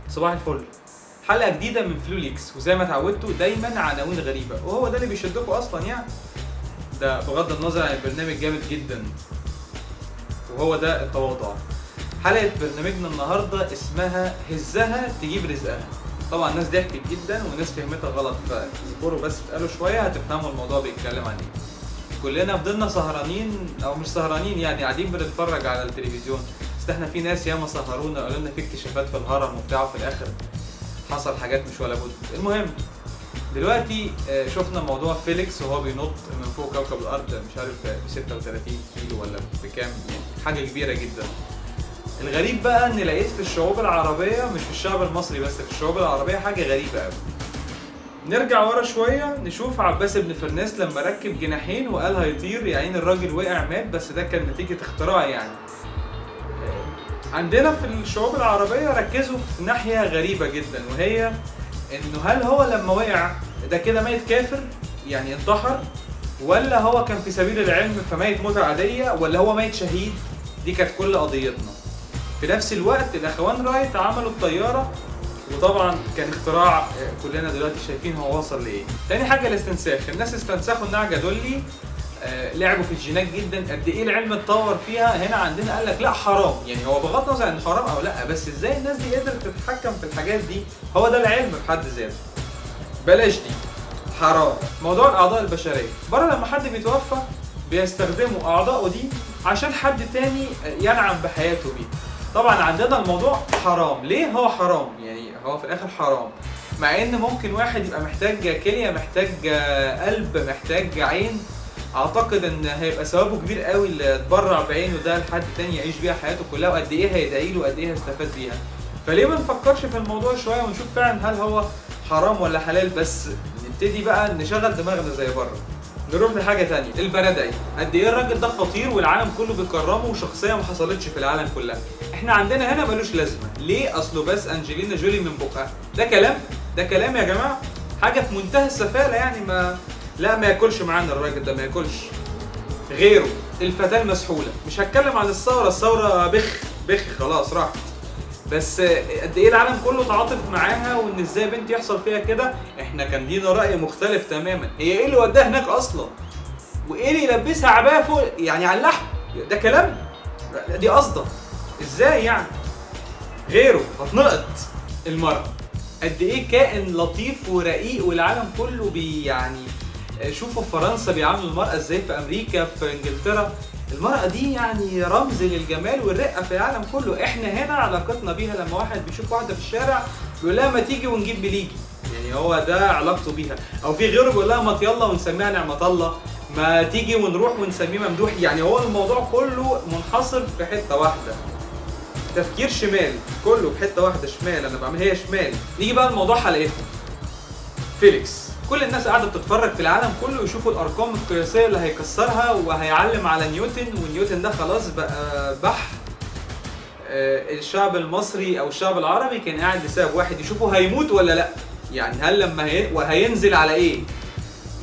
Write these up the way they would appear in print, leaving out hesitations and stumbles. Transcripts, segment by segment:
صباح الفل. حلقة جديدة من فلوليكس، وزي ما اتعودتوا دايما عناوين غريبة، وهو ده اللي بيشدكوا اصلا يعني. ده بغض النظر عن البرنامج جامد جدا، وهو ده التواضع. حلقة برنامجنا النهاردة اسمها هزها تجيب رزقها. طبعا الناس ضحكت جدا وناس فهمتها غلط، فاصبروا بس اتقالوا شوية هتفهموا الموضوع بيتكلم عن ايه. كلنا فضلنا سهرانين او مش سهرانين، يعني قاعدين بنتفرج على التلفزيون، بس احنا في ناس ياما سهرونا قالوا لنا في اكتشافات في الهرم وبتاع، وفي الاخر حصل حاجات مش ولا بد. المهم دلوقتي شفنا موضوع فيليكس وهو بينط من فوق كوكب الارض، مش عارف ب 36 كيلو ولا بكام، يعني حاجه كبيره جدا. الغريب بقى ان لقيت في الشعوب العربيه، مش في الشعب المصري بس، في الشعوب العربيه حاجه غريبه قوي. نرجع ورا شويه نشوف عباس بن فرناس لما ركب جناحين وقال هيطير، يعني الراجل وقع مات، بس ده كان نتيجه اختراع يعني. عندنا في الشعوب العربيه ركزوا في ناحيه غريبه جدا، وهي انه هل هو لما وقع ده كده ميت كافر يعني انتحر، ولا هو كان في سبيل العلم فميت موتة عاديه، ولا هو ميت شهيد؟ دي كانت كل قضيتنا. في نفس الوقت الاخوان رايت عملوا الطياره، وطبعا كان اختراع كلنا دلوقتي شايفين هو وصل لايه. تاني حاجه الاستنساخ، الناس استنسخوا النعجه دولي، لعبوا في الجينات جدا، قد ايه العلم اتطور فيها. هنا عندنا قال لك لا حرام، يعني هو بغض النظر عن حرام او لا، بس ازاي الناس دي قدرت تتحكم في الحاجات دي؟ هو ده العلم في حد ذاته. بلاش دي حرام. موضوع الاعضاء البشريه، بره لما حد بيتوفى بيستخدموا اعضائه دي عشان حد تاني ينعم بحياته بيه. طبعا عندنا الموضوع حرام. ليه هو حرام؟ يعني هو في الاخر حرام، مع ان ممكن واحد يبقى محتاج كليه، محتاج قلب، محتاج عين. اعتقد ان هيبقى ثوابه كبير قوي اللي اتبرع بعينه ده لحد تاني يعيش بيها حياته كلها، وقد ايه هيدعي له وقد ايه هيستفاد بيها. فليه ما نفكرش في الموضوع شويه ونشوف فعلا هل هو حرام ولا حلال؟ بس نبتدي بقى نشغل دماغنا زي بره. نروح لحاجه ثانيه، البرادعي. قد ايه الراجل ده خطير والعالم كله بيكرمه، وشخصيه ما حصلتش في العالم كلها. احنا عندنا هنا ملوش لازمه. ليه؟ اصله بس انجلينا جولي من بقها. ده كلام؟ ده كلام يا جماعه؟ حاجه في منتهى السفاله يعني. ما ياكلش معانا الراجل ده، ما ياكلش. غيره الفتاه المسحوله. مش هتكلم عن الثوره بخ خلاص راحت، بس قد ايه العالم كله تعاطف معاها، وان ازاي بنت يحصل فيها كده. احنا كان لينا راي مختلف تماما. هي ايه اللي وداها هناك اصلا؟ وايه اللي يلبسها عبايه فوق يعني على اللحم؟ ده كلام؟ دي قصده ازاي يعني؟ غيره هتنقط المرأة. قد ايه كائن لطيف ورقيق، والعالم كله يعني شوفوا في فرنسا بيعاملوا المرأة ازاي، في امريكا، في انجلترا. المرأة دي يعني رمز للجمال والرقة في العالم كله. احنا هنا علاقتنا بيها لما واحد بيشوف واحدة في الشارع بيقول لها ما تيجي ونجيب بليجي، يعني هو ده علاقته بيها. او في غيره بيقول لها ما يلا ونسميها نعمة الله، ما تيجي ونروح ونسميه ممدوح. يعني هو الموضوع كله منحصر في حتة واحدة، تفكير شمال، كله في حتة واحدة شمال، انا بعمل هي شمال. نيجي بقى لموضوع حلقتنا، فيليكس. كل الناس قاعده بتتفرج في العالم كله يشوفوا الارقام القياسيه اللي هيكسرها، وهيعلم على نيوتن، ونيوتن ده خلاص بقى الشعب المصري او الشعب العربي كان قاعد لسبب واحد، يشوفوا هيموت ولا لا. يعني هل لما وهينزل على ايه؟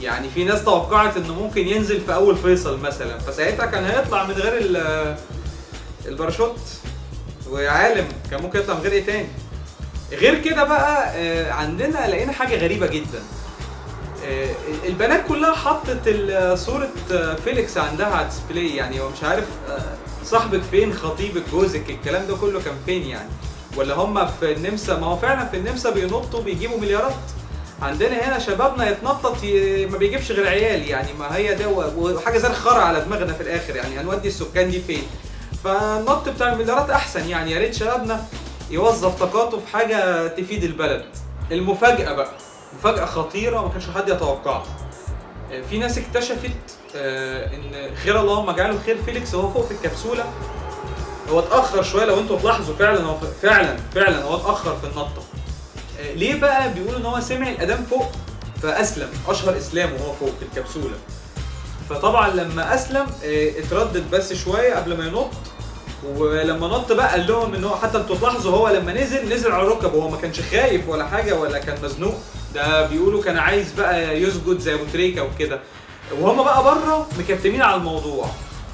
يعني في ناس توقعت انه ممكن ينزل في اول فيصل مثلا، فساعتها كان هيطلع من غير الباراشوت، وعالم كان ممكن يطلع من غير ايه تاني. غير كده بقى عندنا لقينا حاجه غريبه جدا. البنات كلها حطت صورة فيليكس عندها على الديسبلاي، يعني هو مش عارف صاحبك فين، خطيبك، جوزك، الكلام ده كله كان فين يعني؟ ولا هم في النمسا؟ ما هو فعلا في النمسا بينطوا بيجيبوا مليارات. عندنا هنا شبابنا يتنطط ما بيجيبش غير عيال، يعني ما هي ده وحاجة زي الخرا على دماغنا في الآخر، يعني هنودي السكان دي فين؟ فالنط بتاع المليارات أحسن يعني. يا ريت شبابنا يوظف طاقاته في حاجة تفيد البلد. المفاجأة بقى، مفاجأة خطيرة ما كانش حد يتوقعها. في ناس اكتشفت ان خير اللهم اجعله خير فيليكس وهو فوق في الكبسولة. هو اتأخر شوية لو انتوا تلاحظوا، فعلا هو اتأخر في النطة. ليه بقى؟ بيقولوا ان هو سمع الأذان فوق فأسلم، أشهر إسلام وهو فوق في الكبسولة. فطبعا لما أسلم اتردد بس شوية قبل ما ينط، ولما نط بقى قال لهم ان هو، حتى انتوا تلاحظوا هو لما نزل على ركبه، هو ما كانش خايف ولا حاجه ولا كان مزنوق، ده بيقولوا كان عايز بقى يسجد زي ابو تريكه وكده. وهم بقى بره مكتمين على الموضوع.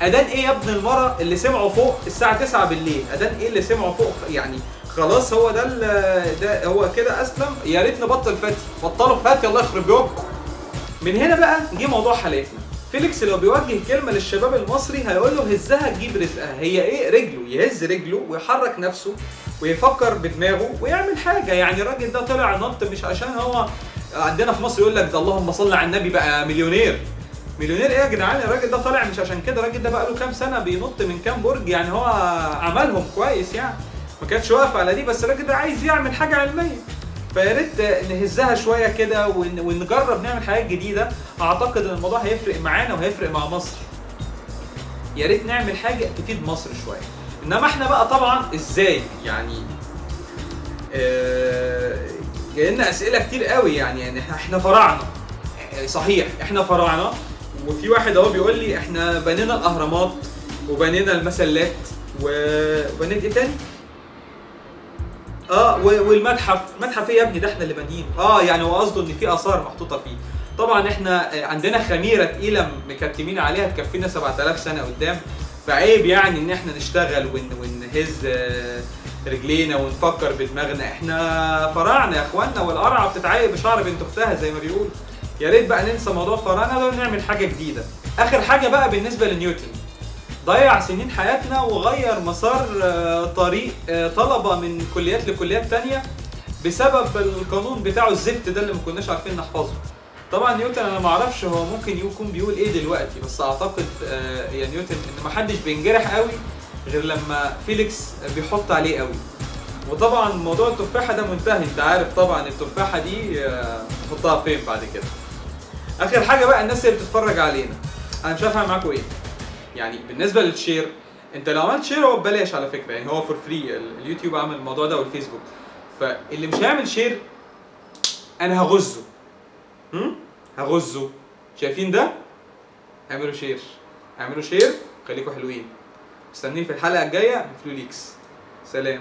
اذان ايه يا ابن المرة اللي سمعوا فوق الساعه 9 بالليل؟ اذان ايه اللي سمعوا فوق يعني خلاص هو ده هو كده اسلم. يا ريت نبطل فاتي، بطلوا فاتي الله يخرب بيوتكم. من هنا بقى جه موضوع حلقتنا. فيليكس لو بيوجه كلمه للشباب المصري هيقول له هزها تجيب رزقها. هي ايه؟ رجله، يهز رجله ويحرك نفسه ويفكر بدماغه ويعمل حاجه. يعني الراجل ده طلع نط مش عشان هو عندنا في مصر يقول لك ده اللهم صل على النبي بقى مليونير. مليونير ايه يا جدعان؟ الراجل ده طالع مش عشان كده، الراجل ده بقى له كام سنه بينط من كام برج، يعني هو عملهم كويس يعني، ما كانش واقف على دي. بس الراجل ده عايز يعمل حاجه علميه، فيا ريت نهزها شويه كده ونجرب نعمل حاجات جديده. اعتقد ان الموضوع هيفرق معانا وهيفرق مع مصر. يا ريت نعمل حاجه تفيد مصر شويه. انما احنا بقى طبعا ازاي يعني جاي لنا اسئله كتير قوي. يعني احنا فراعنه صحيح، احنا فراعنه. وفي واحد اهو بيقول لي احنا بنينا الاهرامات وبنينا المسلات وبنيت ايه تاني؟ والمتحف. متحف ايه يا ابني؟ ده احنا اللي بانيين. يعني هو قصده ان في اثار محطوطه فيه. طبعا احنا عندنا خميره تقيله مكتمين عليها تكفينا 7000 سنه قدام. فعيب يعني ان احنا نشتغل ونهز رجلينا ونفكر بدماغنا. احنا فراعنه يا اخوانا، والقرعه بتتعايق بشعر بنت اختها زي ما بيقولوا. يا ريت بقى ننسى موضوع الفراعنه ده ونعمل حاجه جديده. اخر حاجه بقى بالنسبه لنيوتن، ضيع سنين حياتنا وغير مسار طريق طلبه من كليات لكليات تانية بسبب القانون بتاعه الزفت ده اللي ما كناش عارفين نحفظه. طبعا نيوتن انا ما اعرفش هو ممكن يكون بيقول ايه دلوقتي، بس اعتقد يا نيوتن ان ما حدش بينجرح قوي غير لما فيليكس بيحط عليه قوي. وطبعا موضوع التفاحه ده منتهي، انت عارف طبعا التفاحه دي نحطها فين بعد كده. اخر حاجه بقى الناس اللي بتتفرج علينا، انا مش عارف اعمل معاكم ايه. يعني بالنسبه للشير، انت لو عملت شير هو ببلاش على فكره، يعني هو فور فري. اليوتيوب عامل الموضوع ده والفيسبوك. فاللي مش هيعمل شير انا هغزه. هغزه. شايفين ده؟ اعملوا شير، اعملوا شير، خليكم حلوين. استنوني في الحلقه الجايه بفلوليكس. سلام.